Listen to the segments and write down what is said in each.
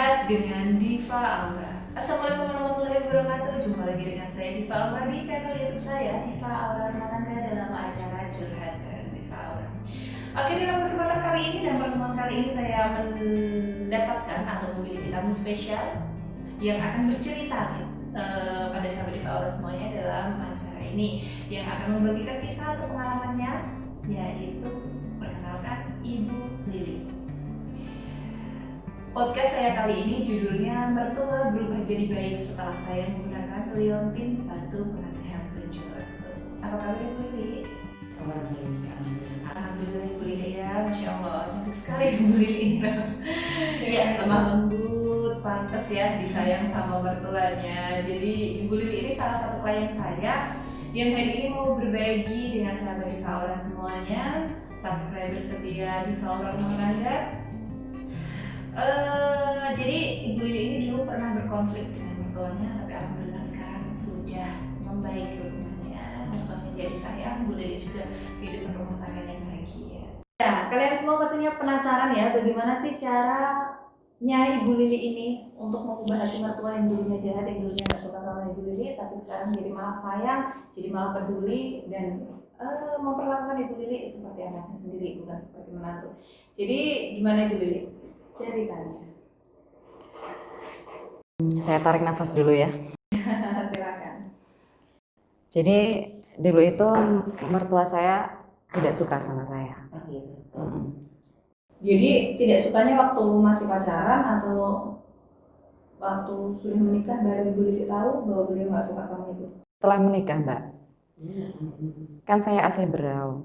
Sehat dengan Diva Aura. Assalamualaikum warahmatullahi wabarakatuh. Jumpa lagi dengan saya Diva Aura di channel YouTube saya Diva Aura Rumah Tangga dalam acara Curhat bareng Diva Aura. Oke, dalam kesempatan kali ini dan pertemuan kali ini saya mendapatkan atau memiliki tamu spesial yang akan bercerita pada sahabat Diva Aura semuanya dalam acara ini, yang akan membagikan kisah atau pengalamannya, yaitu perkenalkan Ibu Lili. Podcast saya kali ini judulnya Mertua Berubah Jadi Baik Setelah Saya Menggunakan Leontin Batu Penasehat 7 Restu. Apa kabar Ibu Lili? Kabar baik, Alhamdulillah Ibu Lili ya, Masya Allah, cantik sekali Ibu Lili ini. Ya, lemah lembut, pantas ya, disayang sama mertuanya. Jadi Ibu Lili ini salah satu klien saya yang hari ini mau berbagi dengan sahabat Diva Aura semuanya, subscriber setia Diva Aura Rumah Tangga. Jadi Ibu Lili ini dulu pernah berkonflik dengan mertuanya, tapi alhamdulillah sekarang sudah membaik hubungannya. Mertuanya jadi sayang, Ibu Lili juga kehidupan rumah tangganya bahagia. Ya, kalian semua pastinya penasaran ya, bagaimana sih caranya Ibu Lili ini untuk mengubah hati mertua yang dulunya jahat, yang dulunya gak suka sama Ibu Lili, tapi sekarang jadi malah sayang, jadi malah peduli dan memperlakukan Ibu Lili seperti anaknya sendiri, bukan seperti menantu. Jadi gimana Ibu Lili ceritanya? Saya tarik nafas dulu ya. Silakan. Jadi dulu itu mertua saya tidak suka sama saya. Jadi tidak sukanya waktu masih pacaran atau waktu sudah menikah baru Ibu Lili tahu bahwa beliau nggak suka sama Ibu? Setelah menikah, Mbak. Kan saya asli Berau.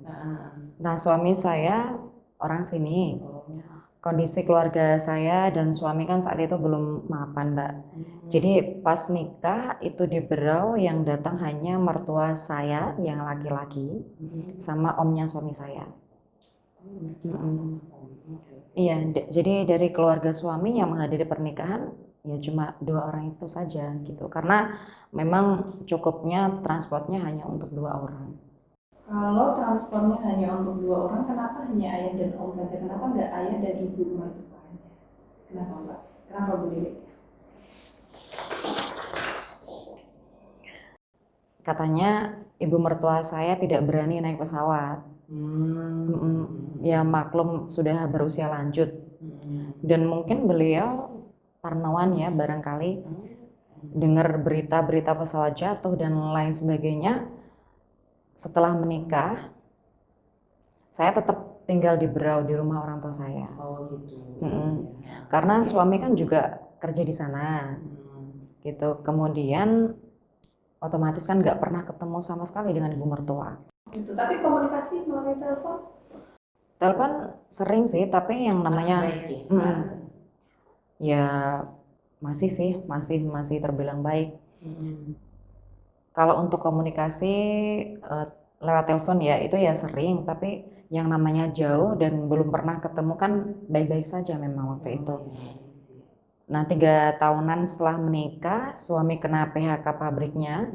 Nah, suami saya orang sini. Kondisi keluarga saya dan suami kan saat itu belum mapan, Mbak. Jadi pas nikah itu di Berau yang datang hanya mertua saya yang laki-laki sama omnya suami saya. Iya, jadi dari keluarga suami yang menghadiri pernikahan ya cuma 2 orang itu saja gitu. Karena memang cukupnya transportnya hanya untuk 2 orang. Kalau transportnya hanya untuk 2 orang, kenapa hanya ayah dan om saja? Kenapa nggak ayah dan ibu mertuanya? Kenapa Mbak? Kenapa Bu Lili? Katanya ibu mertua saya tidak berani naik pesawat. Ya maklum sudah berusia lanjut. Dan mungkin beliau parnoan ya, barangkali dengar berita-berita pesawat jatuh dan lain sebagainya. Setelah menikah, saya tetap tinggal di Berau di rumah orang tua saya. Karena suami kan juga kerja di sana, gitu. Kemudian otomatis kan nggak pernah ketemu sama sekali dengan ibu mertua. Gitu. Tapi komunikasi melalui telepon? Telepon sering sih, tapi yang namanya ya masih sih, masih terbilang baik. Kalau untuk komunikasi lewat telepon ya itu ya sering, tapi yang namanya jauh dan belum pernah ketemu kan baik-baik saja memang waktu itu. Nah 3 tahunan setelah menikah, suami kena PHK pabriknya.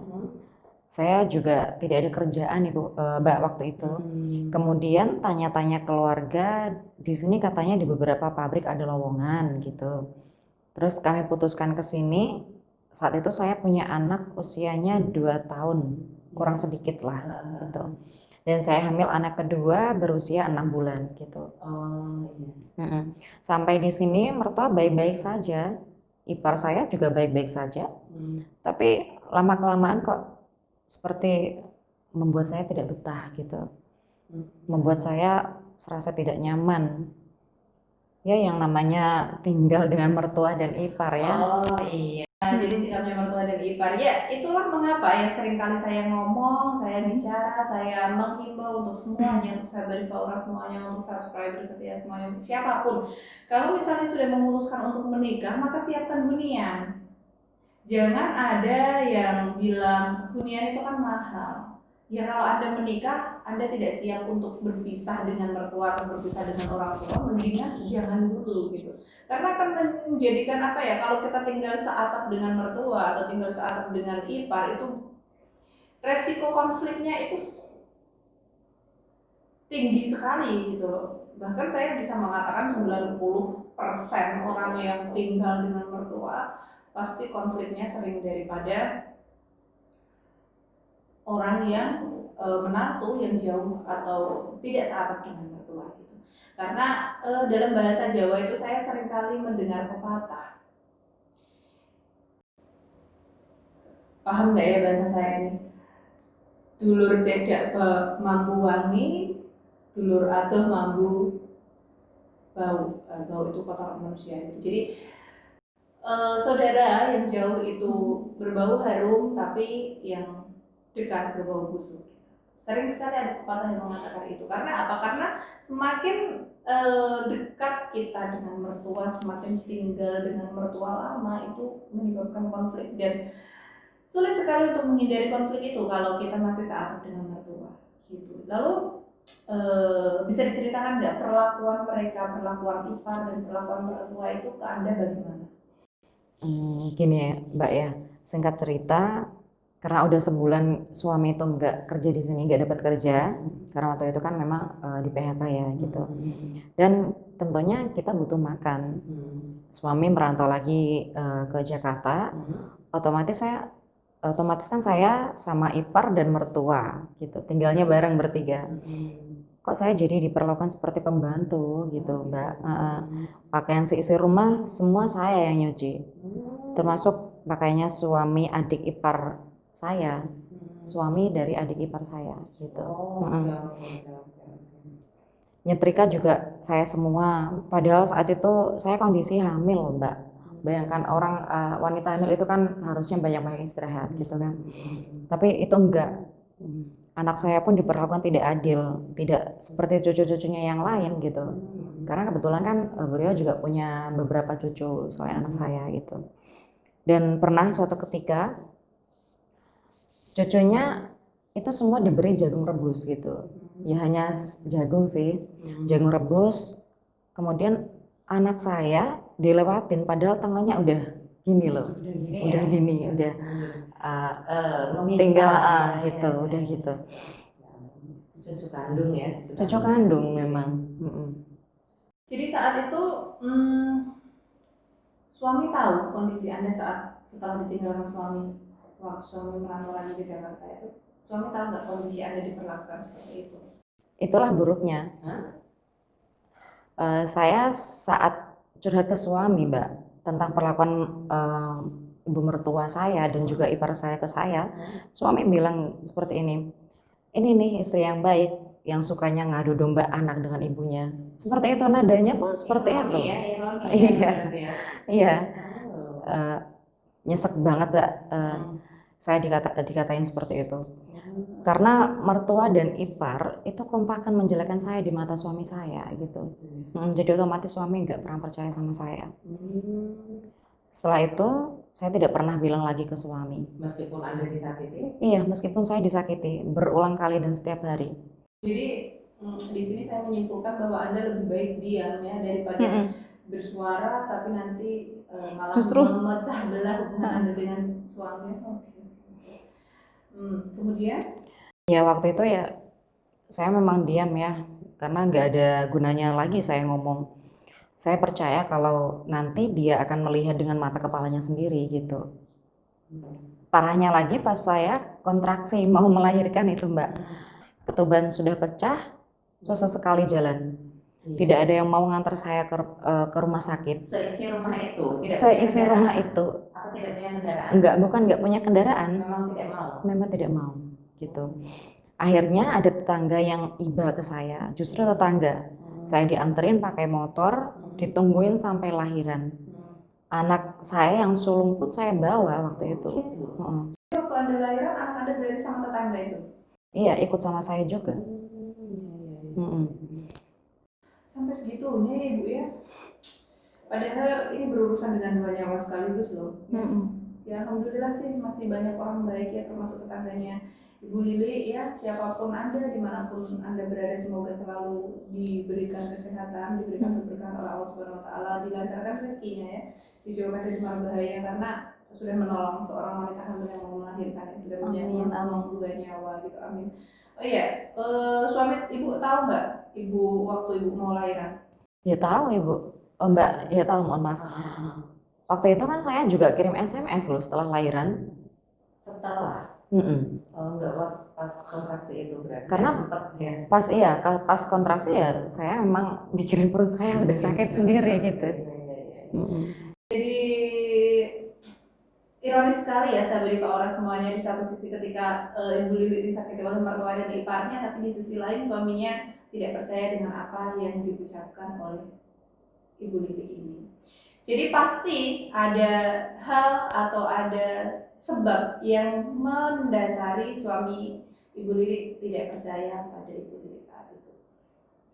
Saya juga tidak ada kerjaan Mbak waktu itu. Kemudian tanya-tanya keluarga, di sini katanya di beberapa pabrik ada lowongan gitu. Terus kami putuskan ke sini. Saat itu saya punya anak usianya 2 tahun, kurang sedikit lah gitu. Dan saya hamil anak kedua berusia 6 bulan gitu. Sampai di sini mertua baik-baik saja, ipar saya juga baik-baik saja. Tapi lama-kelamaan kok seperti membuat saya tidak betah gitu. Membuat saya serasa tidak nyaman. Ya yang namanya tinggal dengan mertua dan ipar ya. Oh iya. Jadi sikapnya mertua dan ipar, ya itulah mengapa yang sering kali saya ngomong, saya bicara, saya menghimbau untuk semuanya, untuk sahabat Diva Aura semuanya, untuk subscriber setia semuanya, untuk siapapun. Kalau misalnya sudah memutuskan untuk menikah, maka siapkan hunian. Jangan ada yang bilang hunian itu kan mahal. Ya kalau Anda menikah, Anda tidak siap untuk berpisah dengan mertua atau berpisah dengan orang tua, mendingan jangan dulu gitu. Karena akan menjadikan apa ya, kalau kita tinggal seatap dengan mertua atau tinggal seatap dengan ipar, itu resiko konfliknya itu tinggi sekali gitu loh. Bahkan saya bisa mengatakan 90 orang yang tinggal dengan mertua pasti konfliknya sering daripada orang yang menantu yang jauh atau tidak seakrab dengan mertua gitu. Karena dalam bahasa Jawa itu saya seringkali mendengar pepatah. Paham nggak ya bahasa saya ini? Dulur cedak mambu wangi, dulur adoh mambu bau. Bau itu kotoran manusia. Jadi saudara yang jauh itu berbau harum, tapi yang dekat berbau busuk. Sering sekali ada pepatah yang mengatakan itu. Karena apa? Karena semakin dekat kita dengan mertua, semakin tinggal dengan mertua lama, itu menyebabkan konflik. Dan sulit sekali untuk menghindari konflik itu kalau kita masih seakrab dengan mertua. Gitu. Lalu bisa diceritakan nggak perlakuan mereka, perlakuan ipar dan perlakuan mertua itu ke Anda bagaimana? Gini ya Mbak ya, singkat cerita, karena udah sebulan suami itu nggak kerja di sini, nggak dapat kerja, karena waktu itu kan memang di PHK ya gitu. Dan tentunya kita butuh makan. Suami merantau lagi ke Jakarta, otomatis kan saya sama ipar dan mertua gitu, tinggalnya bareng bertiga. Kok saya jadi diperlakukan seperti pembantu gitu Mbak. Pakaian seisi rumah semua saya yang nyuci, termasuk pakaiannya suami adik ipar saya, suami dari adik ipar saya gitu. Nyetrika juga saya semua, padahal saat itu saya kondisi hamil Mbak. Bayangkan orang wanita hamil itu kan harusnya banyak-banyak istirahat gitu kan, tapi itu enggak. Anak saya pun diperlakukan tidak adil, tidak seperti cucu-cucunya yang lain gitu. Karena kebetulan kan beliau juga punya beberapa cucu selain anak saya gitu. Dan pernah suatu ketika cucunya itu semua diberi jagung rebus gitu. Ya hanya jagung sih, jagung rebus. Kemudian anak saya dilewatin padahal tangannya udah gini loh, udah gini, udah tinggal gitu, udah gitu. Cucu kandung ya? Cucu kandung memang. Jadi saat itu suami tahu kondisi Anda setelah ditinggalkan suami, waktu suami merantau lagi ke Jakarta itu, suami tahu nggak kondisi Anda diperlakukan seperti itu? Itulah buruknya. Saya saat curhat ke suami Mbak tentang perlakuan ibu mertua saya dan juga ipar saya ke saya, suami bilang seperti ini nih istri yang baik, yang sukanya ngadu domba anak dengan ibunya. Seperti itu nadanya pun seperti itu. Iya. Nyesek banget Mbak. Saya dikatain seperti itu. Karena mertua dan ipar itu kompakan menjelekkan saya di mata suami saya gitu. Jadi otomatis suami nggak pernah percaya sama saya. Setelah itu saya tidak pernah bilang lagi ke suami. Meskipun Anda disakiti? Iya, meskipun saya disakiti berulang kali dan setiap hari. Jadi di sini saya menyimpulkan bahwa Anda lebih baik diam ya daripada bersuara tapi nanti malah justru memecah belah hubungan Anda dengan suami. Kemudian? Ya waktu itu ya saya memang diam ya, karena nggak ada gunanya lagi saya ngomong. Saya percaya kalau nanti dia akan melihat dengan mata kepalanya sendiri gitu. Parahnya lagi pas saya kontraksi mau melahirkan itu Mbak, ketuban sudah pecah, susah sekali jalan. Tidak ada yang mau ngantar saya ke rumah sakit. Seisi rumah itu? Seisi rumah itu. Aku tidak punya kendaraan? Nggak punya kendaraan. Memang tidak mau gitu. Akhirnya ada tetangga yang iba ke saya, justru tetangga. Saya dianterin pakai motor, ditungguin sampai lahiran. Anak saya yang sulung pun saya bawa waktu itu. Waktu Anda lahiran, anak Anda berada sama tetangga itu? Iya, ikut sama saya juga. Sampai segitunya ya Ibu ya. Padahal ini berurusan dengan banyak orang sekaligus loh. Ya alhamdulillah sih masih banyak orang baik ya, termasuk tetangganya Ibu Lili ya. Siapapun Anda, dimanapun Anda berada, semoga selalu diberikan kesehatan, diberikan keberkahan oleh Allah Subhanahu Wa Taala, dilancarkan rezekinya ya, dijauhkan dari mara bahaya, karena sudah menolong seorang wanita hamil yang mau melahirkan, yang sudah menolong dua nyawa gitu. Amin. Oh iya, suami Ibu tahu nggak Ibu waktu Ibu mau lahiran? Ya tahu Ibu. Oh Mbak, ya tahu, mohon maaf. Waktu itu kan saya juga kirim SMS loh setelah lahiran. Setelah, Mm-mm. enggak pas kontraksi itu berarti. Karena sempet ya. pas kontraksi ya saya memang mikirin perut saya udah sakit sendiri gitu. Mm-mm. Jadi ironis sekali ya sahabat Diva Aura semuanya, di satu sisi ketika Ibu Lili disakiti oleh mertua dan iparnya, tapi di sisi lain suaminya tidak percaya dengan apa yang diucapkan oleh Ibu Lili ini. Jadi pasti ada hal atau ada sebab yang mendasari suami Ibu Lili tidak percaya pada Ibu Lili saat itu.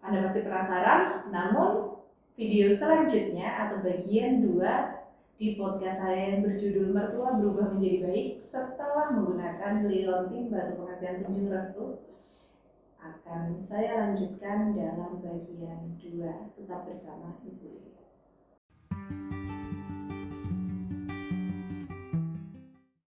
Anda pasti penasaran, namun video selanjutnya atau bagian 2 di podcast saya yang berjudul Mertua Berubah Menjadi Baik setelah menggunakan liontin batu pengasihan tunjung restu akan saya lanjutkan dalam bagian 2. Tetap bersama Ibu Lili.